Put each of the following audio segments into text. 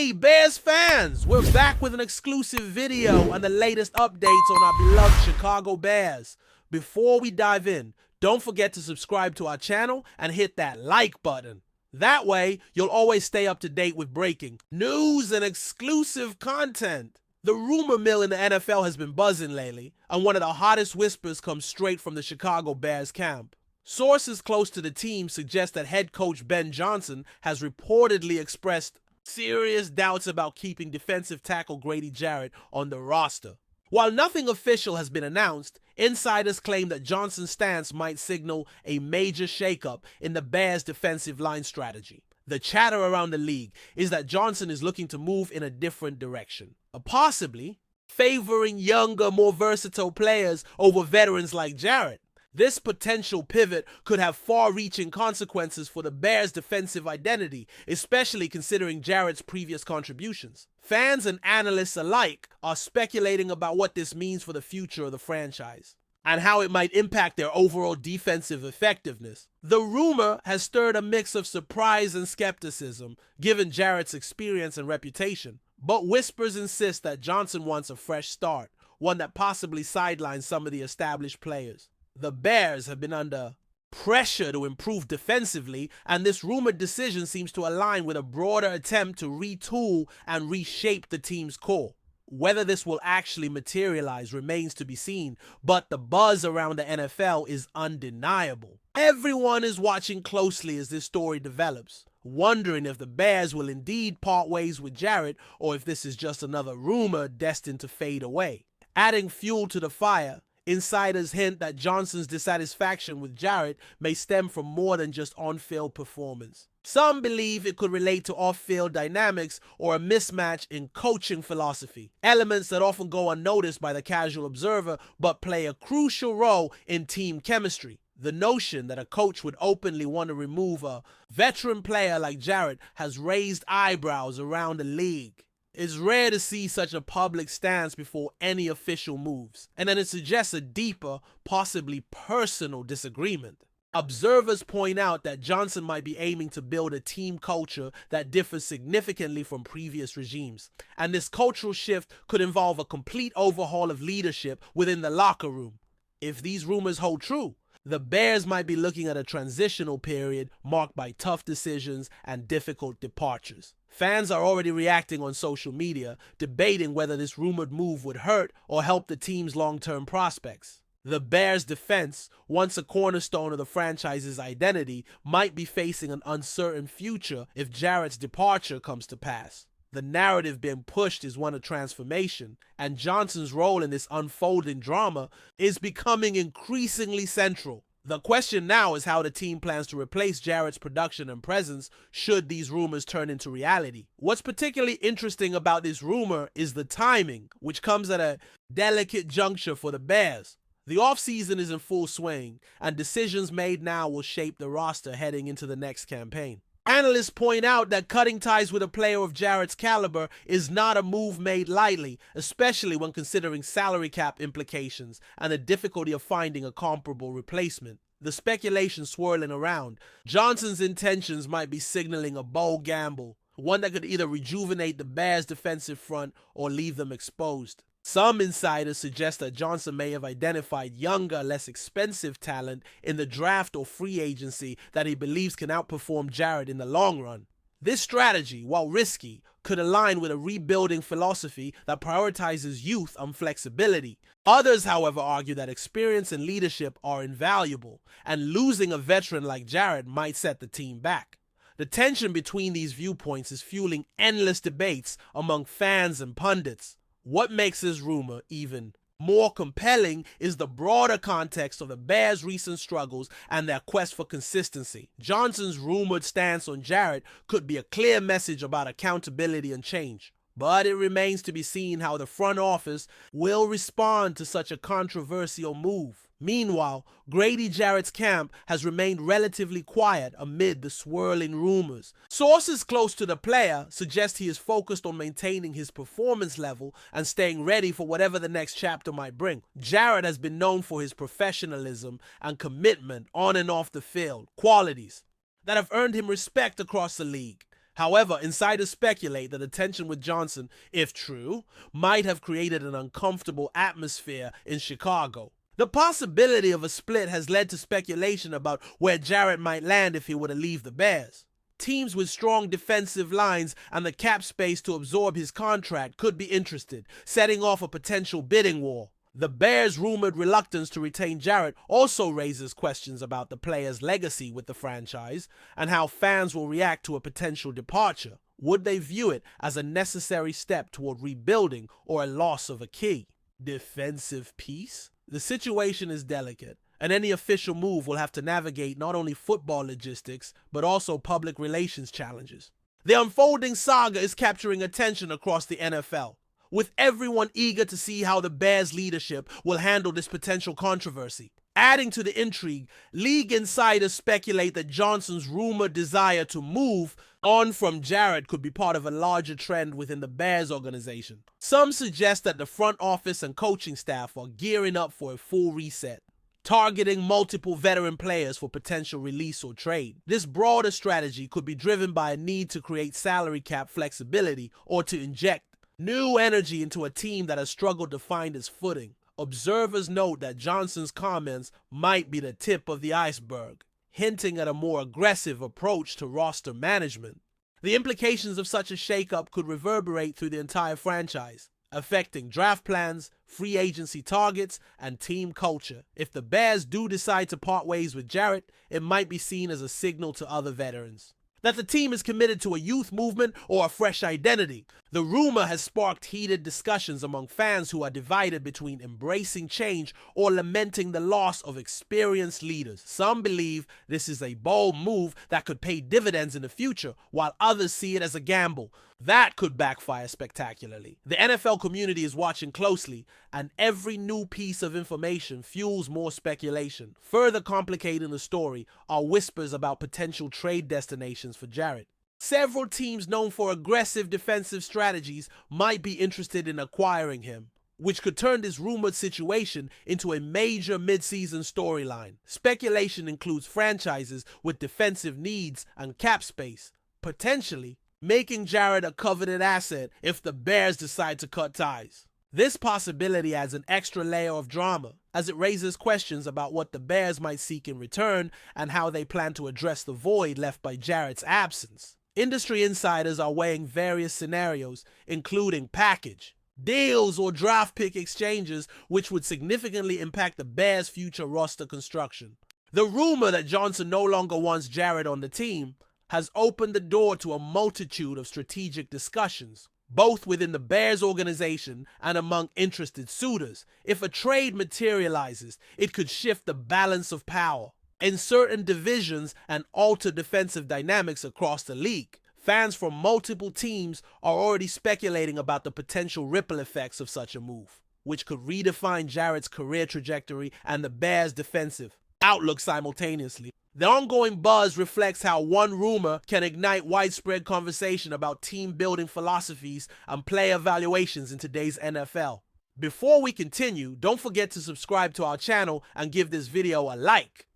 Hey Bears fans, we're back with an exclusive video and the latest updates on our beloved Chicago Bears. Before we dive in, don't forget to subscribe to our channel and hit that like button. That way, you'll always stay up to date with breaking news and exclusive content. The rumor mill in the NFL has been buzzing lately, and one of the hottest whispers comes straight from the Chicago Bears camp. Sources close to the team suggest that head coach Ben Johnson has reportedly expressed serious doubts about keeping defensive tackle GRADY JARRETT on the roster. While nothing official has been announced, insiders claim that Johnson's stance might signal a major shakeup in the Bears' defensive line strategy. The chatter around the league is that Johnson is looking to move in a different direction, possibly favoring younger, more versatile players over veterans like Jarrett. This potential pivot could have far-reaching consequences for the Bears' defensive identity, especially considering Jarrett's previous contributions. Fans and analysts alike are speculating about what this means for the future of the franchise and how it might impact their overall defensive effectiveness. The rumor has stirred a mix of surprise and skepticism, given Jarrett's experience and reputation. But whispers insist that Johnson wants a fresh start, one that possibly sidelines some of the established players. The Bears have been under pressure to improve defensively, and this rumored decision seems to align with a broader attempt to retool and reshape the team's core. Whether this will actually materialize remains to be seen, but the buzz around the NFL is undeniable. Everyone is watching closely as this story develops, wondering if the Bears will indeed part ways with Jarrett or if this is just another rumor destined to fade away. Adding fuel to the fire, insiders hint that Johnson's dissatisfaction with Jarrett may stem from more than just on-field performance. Some believe it could relate to off-field dynamics or a mismatch in coaching philosophy, elements that often go unnoticed by the casual observer but play a crucial role in team chemistry. The notion that a coach would openly want to remove a veteran player like Jarrett has raised eyebrows around the league. It's rare to see such a public stance before any official moves, and then it suggests a deeper, possibly personal disagreement. Observers point out that Johnson might be aiming to build a team culture that differs significantly from previous regimes, and this cultural shift could involve a complete overhaul of leadership within the locker room. If these rumors hold true, the Bears might be looking at a transitional period marked by tough decisions and difficult departures. Fans are already reacting on social media, debating whether this rumored move would hurt or help the team's long-term prospects. The Bears' defense, once a cornerstone of the franchise's identity, might be facing an uncertain future if Jarrett's departure comes to pass. The narrative being pushed is one of transformation, and Johnson's role in this unfolding drama is becoming increasingly central. The question now is how the team plans to replace Jarrett's production and presence should these rumors turn into reality. What's particularly interesting about this rumor is the timing, which comes at a delicate juncture for the Bears. The offseason is in full swing, and decisions made now will shape the roster heading into the next campaign. Analysts point out that cutting ties with a player of Jarrett's caliber is not a move made lightly, especially when considering salary cap implications and the difficulty of finding a comparable replacement. The speculation swirling around, Johnson's intentions might be signaling a bold gamble, one that could either rejuvenate the Bears' defensive front or leave them exposed. Some insiders suggest that Johnson may have identified younger, less expensive talent in the draft or free agency that he believes can outperform Jarrett in the long run. This strategy, while risky, could align with a rebuilding philosophy that prioritizes youth and flexibility. Others, however, argue that experience and leadership are invaluable, and losing a veteran like Jarrett might set the team back. The tension between these viewpoints is fueling endless debates among fans and pundits. What makes this rumor even more compelling is the broader context of the Bears' recent struggles and their quest for consistency. Johnson's rumored stance on Jarrett could be a clear message about accountability and change, but it remains to be seen how the front office will respond to such a controversial move. Meanwhile, GRADY JARRETT's camp has remained relatively quiet amid the swirling rumors. Sources close to the player suggest he is focused on maintaining his performance level and staying ready for whatever the next chapter might bring. Jarrett has been known for his professionalism and commitment on and off the field, qualities that have earned him respect across the league. However, insiders speculate that the tension with Johnson, if true, might have created an uncomfortable atmosphere in Chicago. The possibility of a split has led to speculation about where Jarrett might land if he were to leave the Bears. Teams with strong defensive lines and the cap space to absorb his contract could be interested, setting off a potential bidding war. The Bears' rumored reluctance to retain Jarrett also raises questions about the player's legacy with the franchise and how fans will react to a potential departure. Would they view it as a necessary step toward rebuilding or a loss of a key defensive piece? The situation is delicate, and any official move will have to navigate not only football logistics, but also public relations challenges. The unfolding saga is capturing attention across the NFL, with everyone eager to see how the Bears leadership will handle this potential controversy. Adding to the intrigue, league insiders speculate that Johnson's rumored desire to move on from Jarrett could be part of a larger trend within the Bears organization. Some suggest that the front office and coaching staff are gearing up for a full reset, targeting multiple veteran players for potential release or trade. This broader strategy could be driven by a need to create salary cap flexibility or to inject new energy into a team that has struggled to find its footing. Observers note that Johnson's comments might be the tip of the iceberg, hinting at a more aggressive approach to roster management. The implications of such a shakeup could reverberate through the entire franchise, affecting draft plans, free agency targets, and team culture. If the Bears do decide to part ways with Jarrett, it might be seen as a signal to other veterans that the team is committed to a youth movement or a fresh identity. The rumor has sparked heated discussions among fans who are divided between embracing change or lamenting the loss of experienced leaders. Some believe this is a bold move that could pay dividends in the future, while others see it as a gamble that could backfire spectacularly. The NFL community is watching closely, and every new piece of information fuels more speculation. Further complicating the story are whispers about potential trade destinations for Jarrett. Several teams known for aggressive defensive strategies might be interested in acquiring him, which could turn this rumored situation into a major mid-season storyline. Speculation includes franchises with defensive needs and cap space, potentially making Jarrett a coveted asset if the Bears decide to cut ties. This possibility adds an extra layer of drama, as it raises questions about what the Bears might seek in return and how they plan to address the void left by Jarrett's absence. Industry insiders are weighing various scenarios, including package, deals, or draft pick exchanges, which would significantly impact the Bears' future roster construction. The rumor that Johnson no longer wants Jarrett on the team has opened the door to a multitude of strategic discussions, both within the Bears organization and among interested suitors. If a trade materializes, it could shift the balance of power in certain divisions and alter defensive dynamics across the league. Fans from multiple teams are already speculating about the potential ripple effects of such a move, which could redefine Jarrett's career trajectory and the Bears' defensive outlook simultaneously. The ongoing buzz reflects how one rumor can ignite widespread conversation about team-building philosophies and player evaluations in today's NFL. Before we continue, don't forget to subscribe to our channel and give this video a like.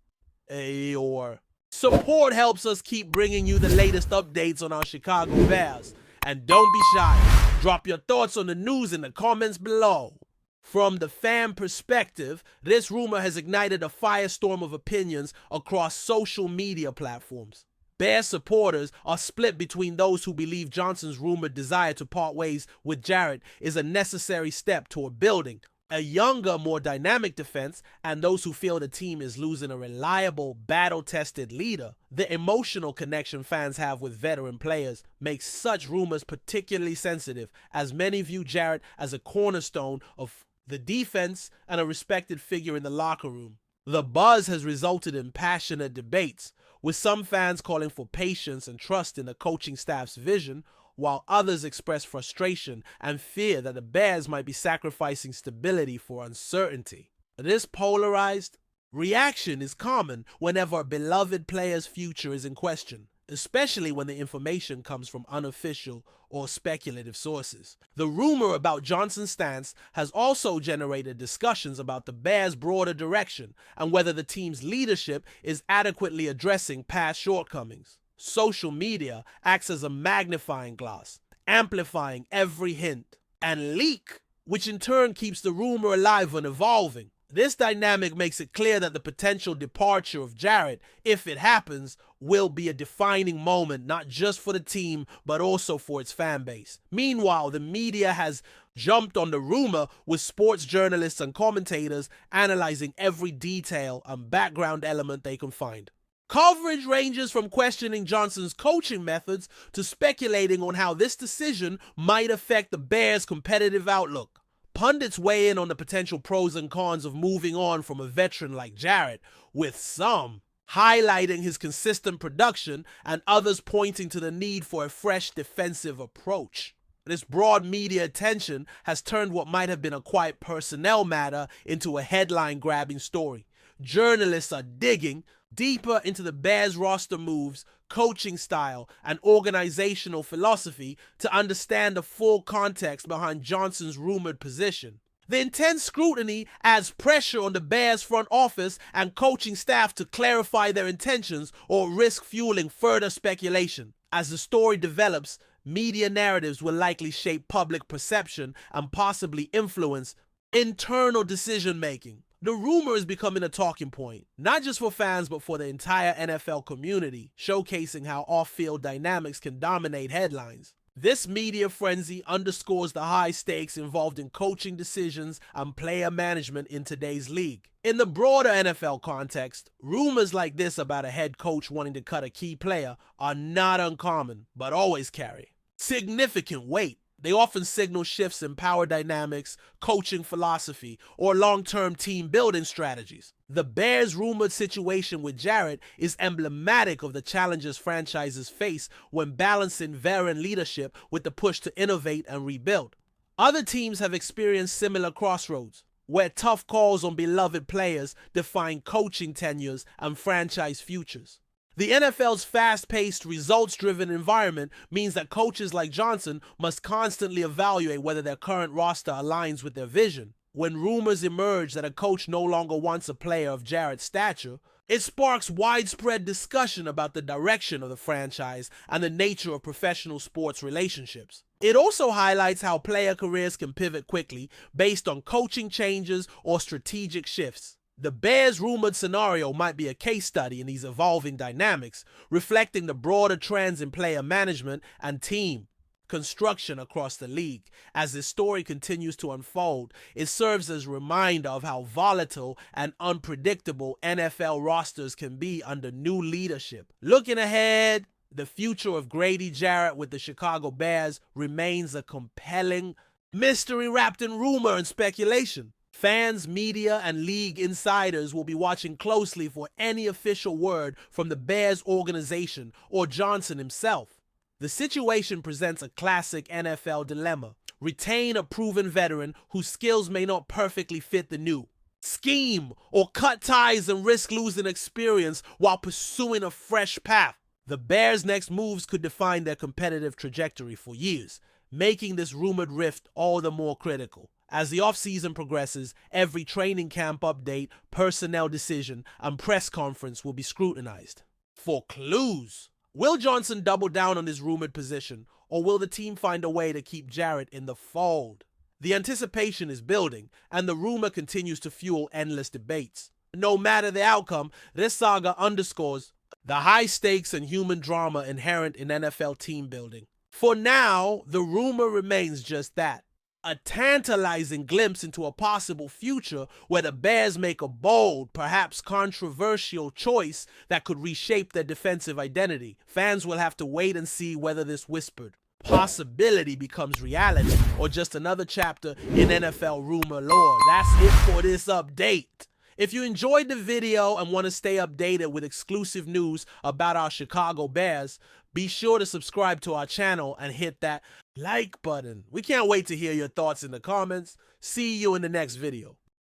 Support helps us keep bringing you the latest updates on our Chicago Bears. And don't be shy. Drop your thoughts on the news in the comments below. From the fan perspective, this rumor has ignited a firestorm of opinions across social media platforms. Bears supporters are split between those who believe Johnson's rumored desire to part ways with Jarrett is a necessary step toward building a younger, more dynamic defense, and those who feel the team is losing a reliable, battle-tested leader. The emotional connection fans have with veteran players makes such rumors particularly sensitive, as many view Jarrett as a cornerstone of the defense and a respected figure in the locker room. The buzz has resulted in passionate debates, with some fans calling for patience and trust in the coaching staff's vision, while others express frustration and fear that the Bears might be sacrificing stability for uncertainty. This polarized reaction is common whenever a beloved player's future is in question, especially when the information comes from unofficial or speculative sources. The rumor about Johnson's stance has also generated discussions about the Bears' broader direction and whether the team's leadership is adequately addressing past shortcomings. Social media acts as a magnifying glass, amplifying every hint and leak, which in turn keeps the rumor alive and evolving. This dynamic makes it clear that the potential departure of Jarrett, if it happens, will be a defining moment not just for the team but also for its fan base. Meanwhile, the media has jumped on the rumor, with sports journalists and commentators analyzing every detail and background element they can find. Coverage ranges from questioning Johnson's coaching methods to speculating on how this decision might affect the Bears' competitive outlook. Pundits weigh in on the potential pros and cons of moving on from a veteran like Jarrett, with some highlighting his consistent production and others pointing to the need for a fresh defensive approach. This broad media attention has turned what might have been a quiet personnel matter into a headline-grabbing story. Journalists are digging deeper into the Bears roster moves, coaching style, and organizational philosophy to understand the full context behind Johnson's rumored position. The intense scrutiny adds pressure on the Bears front office and coaching staff to clarify their intentions or risk fueling further speculation. As the story develops, media narratives will likely shape public perception and possibly influence internal decision-making. The rumor is becoming a talking point, not just for fans but for the entire NFL community, showcasing how off-field dynamics can dominate headlines. This media frenzy underscores the high stakes involved in coaching decisions and player management in today's league. In the broader NFL context, rumors like this about a head coach wanting to cut a key player are not uncommon, but always carry significant weight. They often signal shifts in power dynamics, coaching philosophy, or long-term team building strategies. The Bears' rumored situation with Jarrett is emblematic of the challenges franchises face when balancing veteran leadership with the push to innovate and rebuild. Other teams have experienced similar crossroads, where tough calls on beloved players define coaching tenures and franchise futures. The NFL's fast-paced, results-driven environment means that coaches like Johnson must constantly evaluate whether their current roster aligns with their vision. When rumors emerge that a coach no longer wants a player of Jarrett's stature, it sparks widespread discussion about the direction of the franchise and the nature of professional sports relationships. It also highlights how player careers can pivot quickly based on coaching changes or strategic shifts. The Bears' rumored scenario might be a case study in these evolving dynamics, reflecting the broader trends in player management and team construction across the league. As this story continues to unfold, it serves as a reminder of how volatile and unpredictable NFL rosters can be under new leadership. Looking ahead, the future of Grady Jarrett with the Chicago Bears remains a compelling mystery wrapped in rumor and speculation. Fans, media, and league insiders will be watching closely for any official word from the Bears organization or Johnson himself. The situation presents a classic NFL dilemma. Retain a proven veteran whose skills may not perfectly fit the new. Scheme or cut ties and risk losing experience while pursuing a fresh path. The Bears' next moves could define their competitive trajectory for years, making this rumored rift all the more critical. As the offseason progresses, every training camp update, personnel decision, and press conference will be scrutinized. For clues, will Johnson double down on his rumored position, or will the team find a way to keep Jarrett in the fold? The anticipation is building, and the rumor continues to fuel endless debates. No matter the outcome, this saga underscores the high stakes and human drama inherent in NFL team building. For now, the rumor remains just that. A tantalizing glimpse into a possible future where the Bears make a bold, perhaps controversial choice that could reshape their defensive identity. Fans will have to wait and see whether this whispered possibility becomes reality or just another chapter in NFL rumor lore. That's it for this update. If you enjoyed the video and want to stay updated with exclusive news about our Chicago Bears, be sure to subscribe to our channel and hit that like button. We can't wait to hear your thoughts in the comments. See you in the next video.